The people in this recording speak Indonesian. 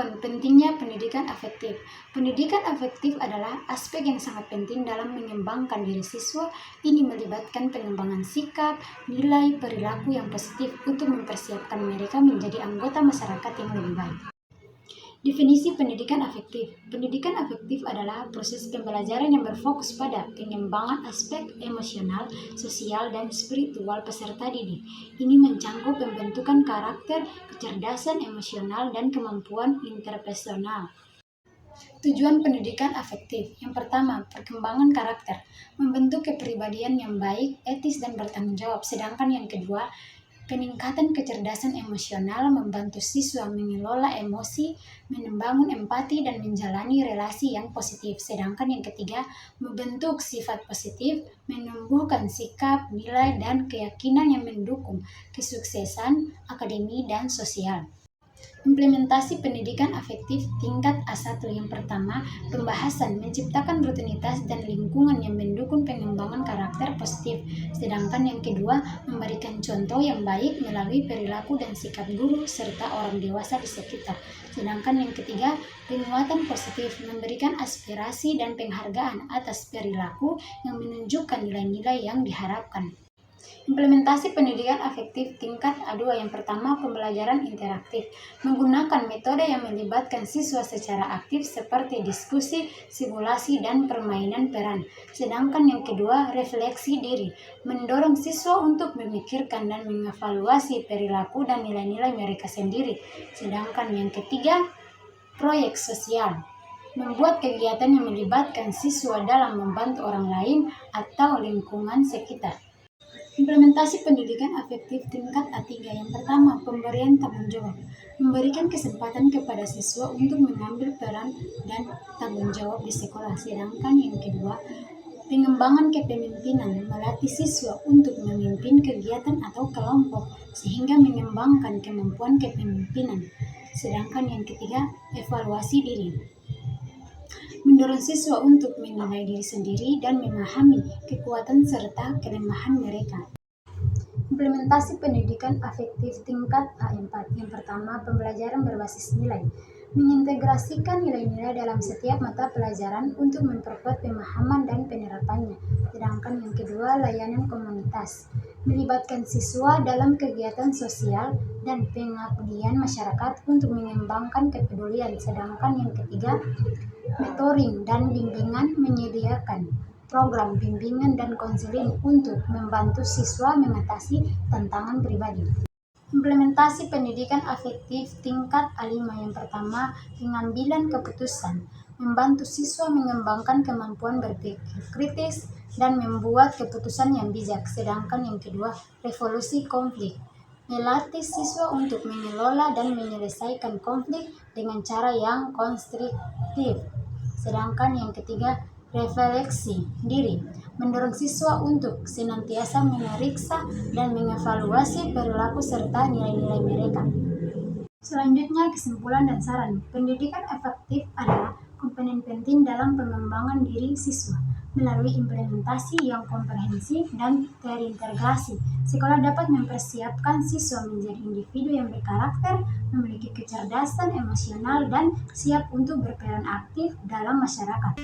Pentingnya pendidikan afektif. Pendidikan afektif adalah aspek yang sangat penting dalam mengembangkan diri siswa. Ini melibatkan pengembangan sikap, nilai, perilaku yang positif untuk mempersiapkan mereka menjadi anggota masyarakat yang lebih baik. Definisi pendidikan afektif. Pendidikan afektif adalah proses pembelajaran yang berfokus pada pengembangan aspek emosional, sosial, dan spiritual peserta didik. Ini mencakup pembentukan karakter, kecerdasan emosional, dan kemampuan interpersonal. Tujuan pendidikan afektif. Yang pertama, perkembangan karakter, membentuk kepribadian yang baik, etis, dan bertanggung jawab. Sedangkan yang kedua, peningkatan kecerdasan emosional, membantu siswa mengelola emosi, membangun empati, dan menjalani relasi yang positif. Sedangkan yang ketiga, membentuk sifat positif, menumbuhkan sikap, nilai, dan keyakinan yang mendukung kesuksesan akademik dan sosial. Implementasi pendidikan afektif tingkat A1. Yang pertama, pembahasan, menciptakan rutinitas dan lingkungan yang mendukung pengembangan karakter positif. Sedangkan yang kedua, memberikan contoh yang baik melalui perilaku dan sikap guru serta orang dewasa di sekitar. Sedangkan yang ketiga, penguatan positif, memberikan aspirasi dan penghargaan atas perilaku yang menunjukkan nilai-nilai yang diharapkan. Implementasi pendidikan afektif tingkat A2. Yang pertama, pembelajaran interaktif, menggunakan metode yang melibatkan siswa secara aktif seperti diskusi, simulasi, dan permainan peran. Sedangkan yang kedua, refleksi diri, mendorong siswa untuk memikirkan dan mengevaluasi perilaku dan nilai-nilai mereka sendiri. Sedangkan yang ketiga, proyek sosial, membuat kegiatan yang melibatkan siswa dalam membantu orang lain atau lingkungan sekitar. Implementasi pendidikan afektif tingkat A3. Yang pertama, pemberian tanggung jawab, memberikan kesempatan kepada siswa untuk mengambil peran dan tanggung jawab di sekolah. Sedangkan yang kedua, pengembangan kepemimpinan, melatih siswa untuk memimpin kegiatan atau kelompok sehingga mengembangkan kemampuan kepemimpinan. Sedangkan yang ketiga, evaluasi diri, mendorong siswa untuk menilai diri sendiri dan memahami kekuatan serta kelemahan mereka. Implementasi pendidikan afektif tingkat A4. Yang pertama, pembelajaran berbasis nilai, mengintegrasikan nilai-nilai dalam setiap mata pelajaran untuk memperkuat pemahaman dan penerapannya. Sedangkan yang kedua, layanan komunitas, melibatkan siswa dalam kegiatan sosial dan pengabdian masyarakat untuk mengembangkan kepedulian. Sedangkan yang ketiga, mentoring dan bimbingan, menyediakan program bimbingan dan konseling untuk membantu siswa mengatasi tantangan pribadi. Implementasi pendidikan afektif tingkat A5. Yang pertama, pengambilan keputusan, membantu siswa mengembangkan kemampuan berpikir kritis dan membuat keputusan yang bijak. Sedangkan yang kedua, resolusi konflik, melatih siswa untuk mengelola dan menyelesaikan konflik dengan cara yang konstruktif. Sedangkan yang ketiga, refleksi diri, mendorong siswa untuk senantiasa memeriksa dan mengevaluasi perilaku serta nilai-nilai mereka. Selanjutnya, kesimpulan dan saran. Pendidikan efektif adalah komponen penting dalam pengembangan diri siswa. Melalui implementasi yang komprehensif dan terintegrasi, sekolah dapat mempersiapkan siswa menjadi individu yang berkarakter, memiliki kecerdasan emosional, dan siap untuk berperan aktif dalam masyarakat.